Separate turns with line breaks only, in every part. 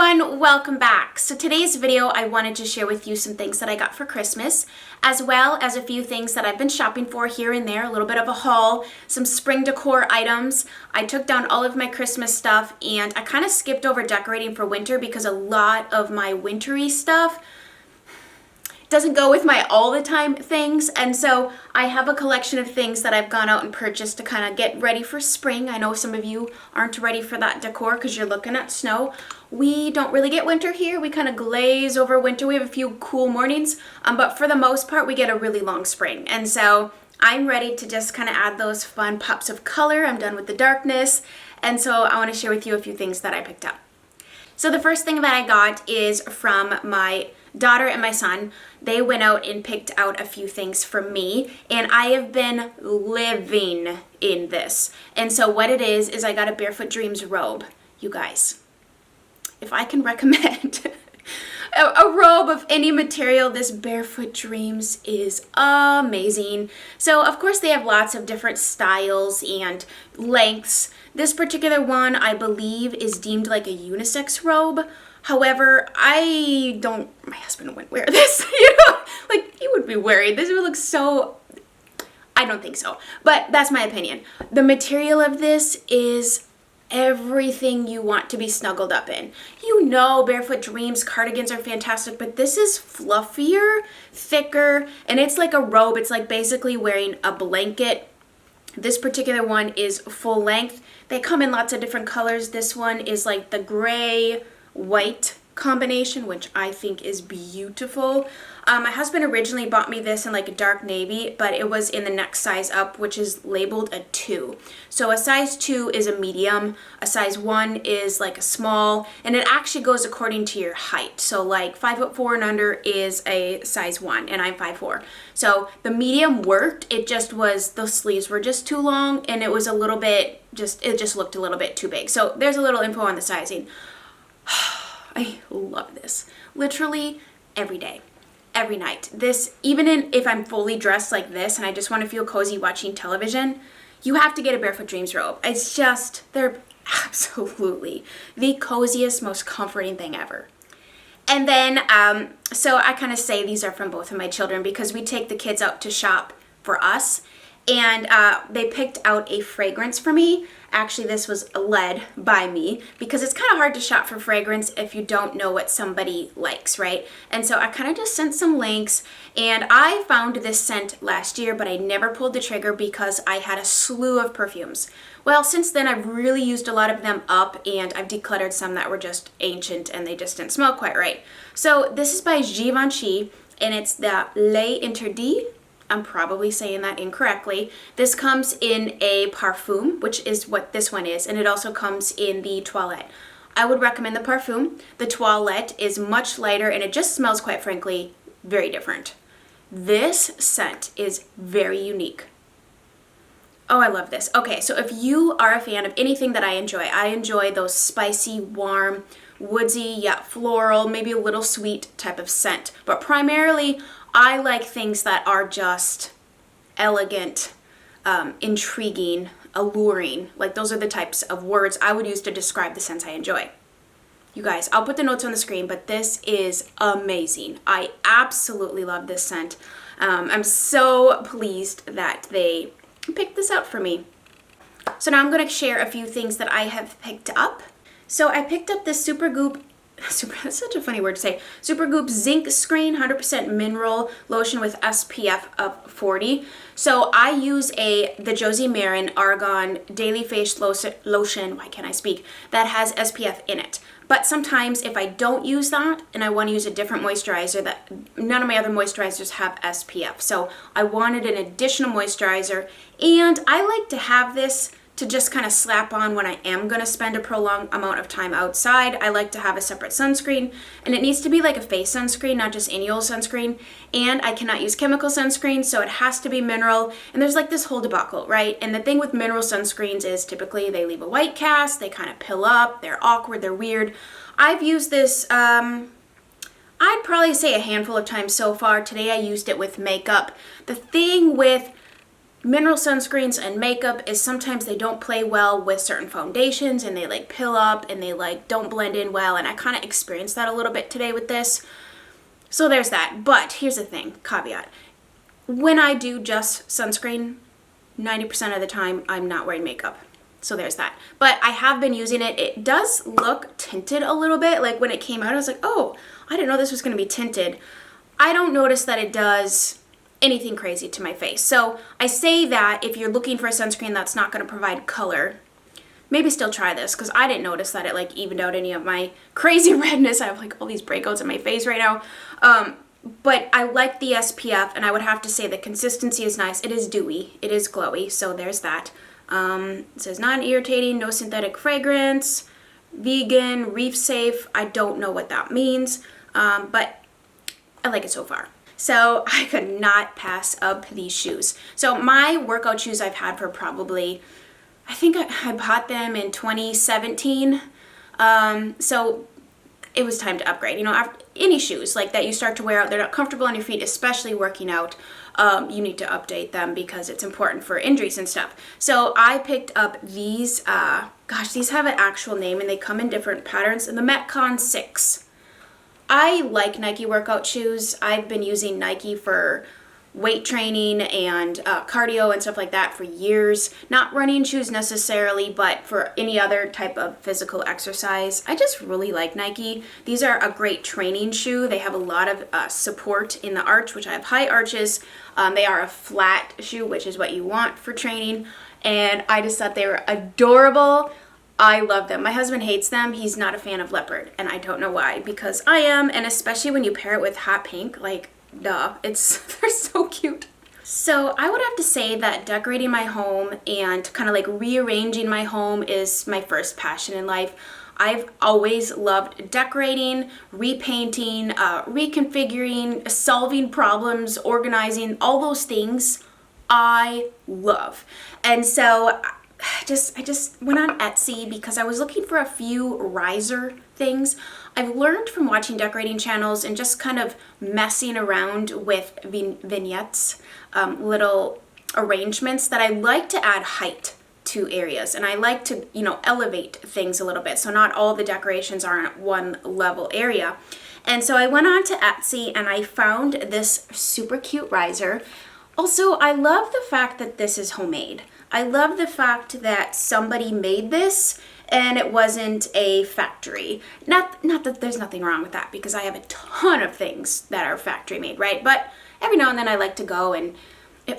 everyone, welcome back. So today's video I wanted to share with you some things that I got for Christmas, as well as a few things that I've been shopping for here and there, a little bit of a haul, some spring decor items. I took down all of my Christmas stuff and I kind of skipped over decorating for winter because a lot of my wintry stuff doesn't go with my all the time things, and so I have a collection of things that I've gone out and purchased to kind of get ready for spring. I know some of you aren't ready for that decor because you're looking at snow. We don't really get winter here. We kind of glaze over winter. We have a few cool mornings, but for the most part we get a really long spring, and so I'm ready to just kind of add those fun pops of color. I'm done with the darkness, and so I want to share with you a few things that I picked up. So the first thing that I got is from my daughter and my son. They went out and picked out a few things for me, and I have been living in this. And so what it is I got a Barefoot Dreams robe. You guys, if I can recommend a robe of any material, this Barefoot Dreams is amazing. So of course they have lots of different styles and lengths. This particular one I believe is deemed like a unisex robe. However, my husband wouldn't wear this, like he would be worried. This would look so, I don't think so, but that's my opinion. The material of this is everything you want to be snuggled up in. You know, Barefoot Dreams cardigans are fantastic, but this is fluffier, thicker, and it's like a robe. It's like basically wearing a blanket. This particular one is full length. They come in lots of different colors. This one is like the gray, white combination, which I think is beautiful. My husband originally bought me this in like a dark navy, but it was in the next size up, which is labeled a 2. So a size 2 is a medium, a size 1 is like a small, and it actually goes according to your height. So like 5'4" and under is a size 1, and I'm 5'4". So the medium worked. It just was, those sleeves were just too long, and it was a little bit, it just looked a little bit too big. So there's a little info on the sizing. I love this. Literally every day, every night. This, even if I'm fully dressed like this and I just want to feel cozy watching television, you have to get a Barefoot Dreams robe. It's just, they're absolutely the coziest, most comforting thing ever. And then, so I kind of say these are from both of my children because we take the kids out to shop for us, and they picked out a fragrance for me. Actually, this was led by me because it's kind of hard to shop for fragrance if you don't know what somebody likes, right? And so I kind of just sent some links, and I found this scent last year, but I never pulled the trigger because I had a slew of perfumes. Well, since then I've really used a lot of them up, and I've decluttered some that were just ancient and they just didn't smell quite right. So this is by Givenchy, and it's the Les Interdits. I'm probably saying that incorrectly. This comes in a parfum, which is what this one is, and it also comes in the toilette. I would recommend the parfum. The toilette is much lighter, and it just smells, quite frankly, very different. This scent is very unique. Oh, I love this. Okay, so if you are a fan of anything that I enjoy those spicy, warm, woodsy, yet floral, maybe a little sweet type of scent. But primarily, I like things that are just elegant, intriguing, alluring. Like, those are the types of words I would use to describe the scents I enjoy. You guys, I'll put the notes on the screen, but this is amazing. I absolutely love this scent. I'm so pleased that they picked this out for me. So now I'm going to share a few things that I have picked up. So I picked up this that's such a funny word to say, Supergoop Zinc Screen 100% mineral lotion with SPF of 40. So I use the Josie Marin Argan Daily Face Lotion, why can't I speak, that has SPF in it. But sometimes if I don't use that and I want to use a different moisturizer, that none of my other moisturizers have SPF. So I wanted an additional moisturizer, and I like to have this to just kind of slap on when I am going to spend a prolonged amount of time outside. I like to have a separate sunscreen, and it needs to be like a face sunscreen, not just any old sunscreen. And I cannot use chemical sunscreen, so it has to be mineral. And there's like this whole debacle, right? And the thing with mineral sunscreens is typically they leave a white cast, they kind of pill up, they're awkward, they're weird. I've used this, I'd probably say a handful of times so far. Today I used it with makeup. The thing with mineral sunscreens and makeup is sometimes they don't play well with certain foundations, and they like pill up and they like don't blend in well, and I kind of experienced that a little bit today with this. So there's that. But here's the thing, caveat. When I do just sunscreen, 90% of the time I'm not wearing makeup. So there's that. But I have been using it. It does look tinted a little bit. Like when it came out, I was like, oh, I didn't know this was going to be tinted. I don't notice that it does anything crazy to my face. So I say that if you're looking for a sunscreen that's not going to provide color, maybe still try this, because I didn't notice that it like evened out any of my crazy redness. I have like all these breakouts in my face right now. But I like the SPF, and I would have to say the consistency is nice. It is dewy. It is glowy. So there's that. It says non-irritating, no synthetic fragrance, vegan, reef safe. I don't know what that means, but I like it so far. So I could not pass up these shoes. So my workout shoes I've had for probably, I think I bought them in 2017. So it was time to upgrade. You know, after any shoes like that you start to wear out, they're not comfortable on your feet, especially working out. You need to update them because it's important for injuries and stuff. So I picked up these, gosh, these have an actual name and they come in different patterns. And the Metcon 6. I like Nike workout shoes. I've been using Nike for weight training and cardio and stuff like that for years. Not running shoes necessarily, but for any other type of physical exercise. I just really like Nike. These are a great training shoe. They have a lot of support in the arch, which I have high arches. They are a flat shoe, which is what you want for training. And I just thought they were adorable. I love them. My husband hates them. He's not a fan of leopard, and I don't know why, because I am, and especially when you pair it with hot pink, like, duh, they're so cute. So I would have to say that decorating my home and kind of like rearranging my home is my first passion in life. I've always loved decorating, repainting, reconfiguring, solving problems, organizing, all those things I love. And so I just went on Etsy because I was looking for a few riser things. I've learned from watching decorating channels and just kind of messing around with vignettes, little arrangements, that I like to add height to areas, and I like to, you know, elevate things a little bit so not all the decorations are in one level area. And so I went on to Etsy and I found this super cute riser. Also, I love the fact that this is homemade. I love the fact that somebody made this and it wasn't a factory. Not that there's nothing wrong with that, because I have a ton of things that are factory made, right? But every now and then I like to go, and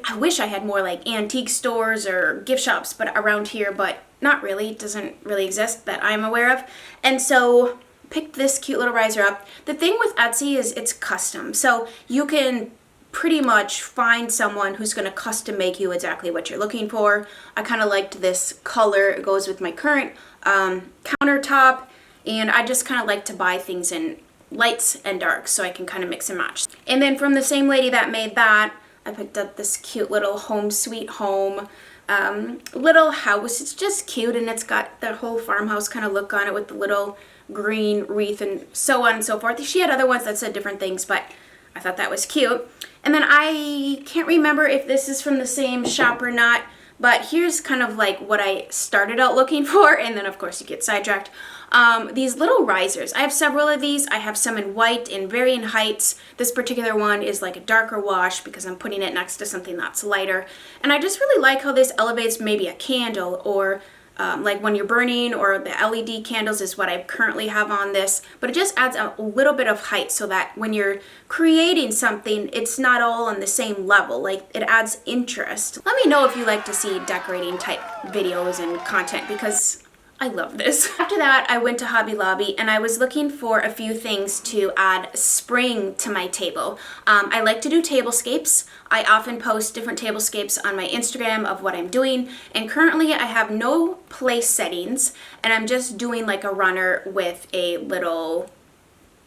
I wish I had more like antique stores or gift shops but around here, but not really. It doesn't really exist that I'm aware of. And so picked this cute little riser up. The thing with Etsy is it's custom. So you can pretty much find someone who's going to custom make you exactly what you're looking for. I kind of liked this color. It goes with my current countertop, and I just kind of like to buy things in lights and darks so I can kind of mix and match. And then from the same lady that made that, I picked up this cute little home sweet home little house. It's just cute, and it's got that whole farmhouse kind of look on it with the little green wreath and so on and so forth. She had other ones that said different things, but I thought that was cute. And then I can't remember if this is from the same shop or not, but here's kind of like what I started out looking for, and then of course you get sidetracked. These little risers. I have several of these. I have some in white in varying heights. This particular one is like a darker wash because I'm putting it next to something that's lighter. And I just really like how this elevates maybe a candle, or like when you're burning, or the LED candles is what I currently have on this. But it just adds a little bit of height so that when you're creating something, it's not all on the same level. Like, it adds interest. Let me know if you like to see decorating type videos and content, because I love this. After that, I went to Hobby Lobby and I was looking for a few things to add spring to my table. I like to do tablescapes. I often post different tablescapes on my Instagram of what I'm doing, and currently I have no place settings, and I'm just doing like a runner with a little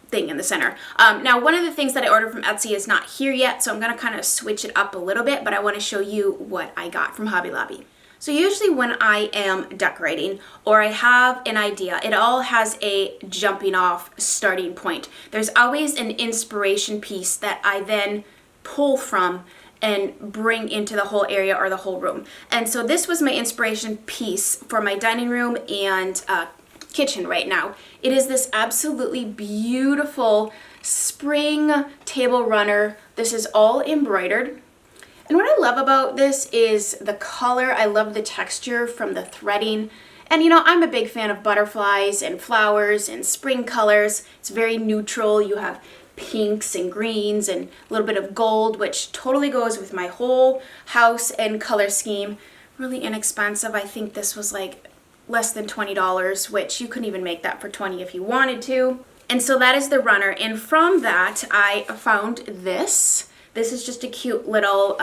thing in the center. Now, one of the things that I ordered from Etsy is not here yet, so I'm gonna kind of switch it up a little bit, but I wanna show you what I got from Hobby Lobby. So usually when I am decorating or I have an idea, it all has a jumping off starting point. There's always an inspiration piece that I then pull from and bring into the whole area or the whole room. And so this was my inspiration piece for my dining room and kitchen right now. It is this absolutely beautiful spring table runner. This is all embroidered. And what I love about this is the color. I love the texture from the threading. And you know, I'm a big fan of butterflies and flowers and spring colors. It's very neutral. You have pinks and greens and a little bit of gold, which totally goes with my whole house and color scheme. Really inexpensive. I think this was like less than $20, which you couldn't even make that for $20 if you wanted to. And so that is the runner. And from that, I found this. This is just a cute little,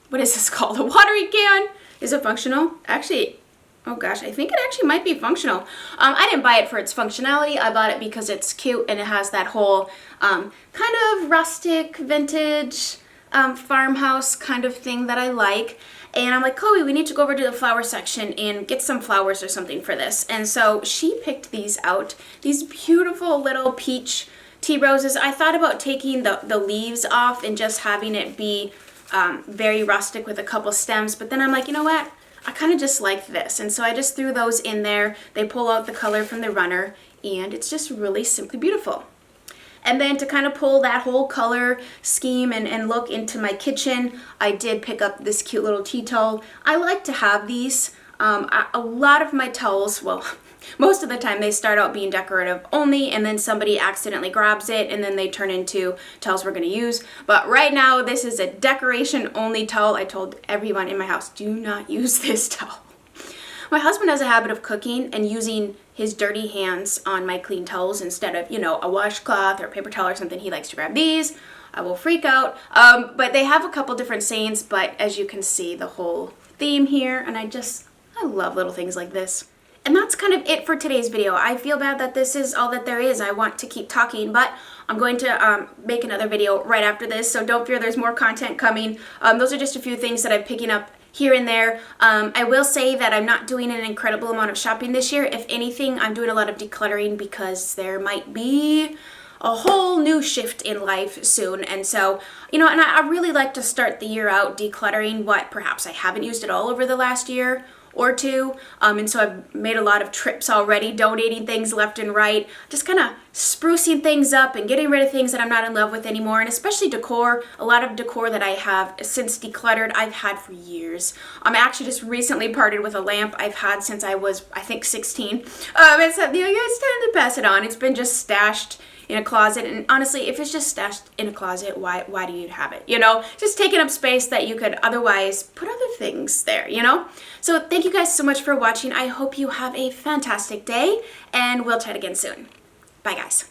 what is this called? A watering can. Is it functional? Actually, oh gosh, I think it actually might be functional. I didn't buy it for its functionality. I bought it because it's cute and it has that whole kind of rustic, vintage, farmhouse kind of thing that I like. And I'm like, Chloe, we need to go over to the flower section and get some flowers or something for this. And so she picked these out. These beautiful little peach tea roses. I thought about taking the leaves off and just having it be very rustic with a couple stems, but then I'm like, you know what? I kind of just like this. And so I just threw those in there. They pull out the color from the runner, and it's just really simply beautiful. And then to kind of pull that whole color scheme and look into my kitchen, I did pick up this cute little tea towel. I like to have these. A lot of my towels, well, most of the time they start out being decorative only, and then somebody accidentally grabs it and then they turn into towels we're going to use. But right now this is a decoration only towel. I told everyone in my house, do not use this towel. My husband has a habit of cooking and using his dirty hands on my clean towels instead of, you know, a washcloth or a paper towel or something. He likes to grab these. I will freak out. But they have a couple different sayings, but as you can see, the whole theme here, and I love little things like this. And that's kind of it for today's video. I feel bad that this is all that there is. I want to keep talking, but I'm going to make another video right after this, so don't fear, there's more content coming. Those are just a few things that I'm picking up here and there. I will say that I'm not doing an incredible amount of shopping this year. If anything, I'm doing a lot of decluttering because there might be a whole new shift in life soon. And so, you know, and I really like to start the year out decluttering what perhaps I haven't used at all over the last year or two. And so I've made a lot of trips already, donating things left and right, just kind of sprucing things up and getting rid of things that I'm not in love with anymore, and especially decor. A lot of decor that I have since decluttered, I've had for years. I actually just recently parted with a lamp I've had since I was, I think, 16. It's time to pass it on. It's been just stashed in a closet, and honestly, if it's just stashed in a closet, why do you have it? You know, just taking up space that you could otherwise put other things there, you know? So thank you guys so much for watching. I hope you have a fantastic day, and we'll chat again soon. Bye guys.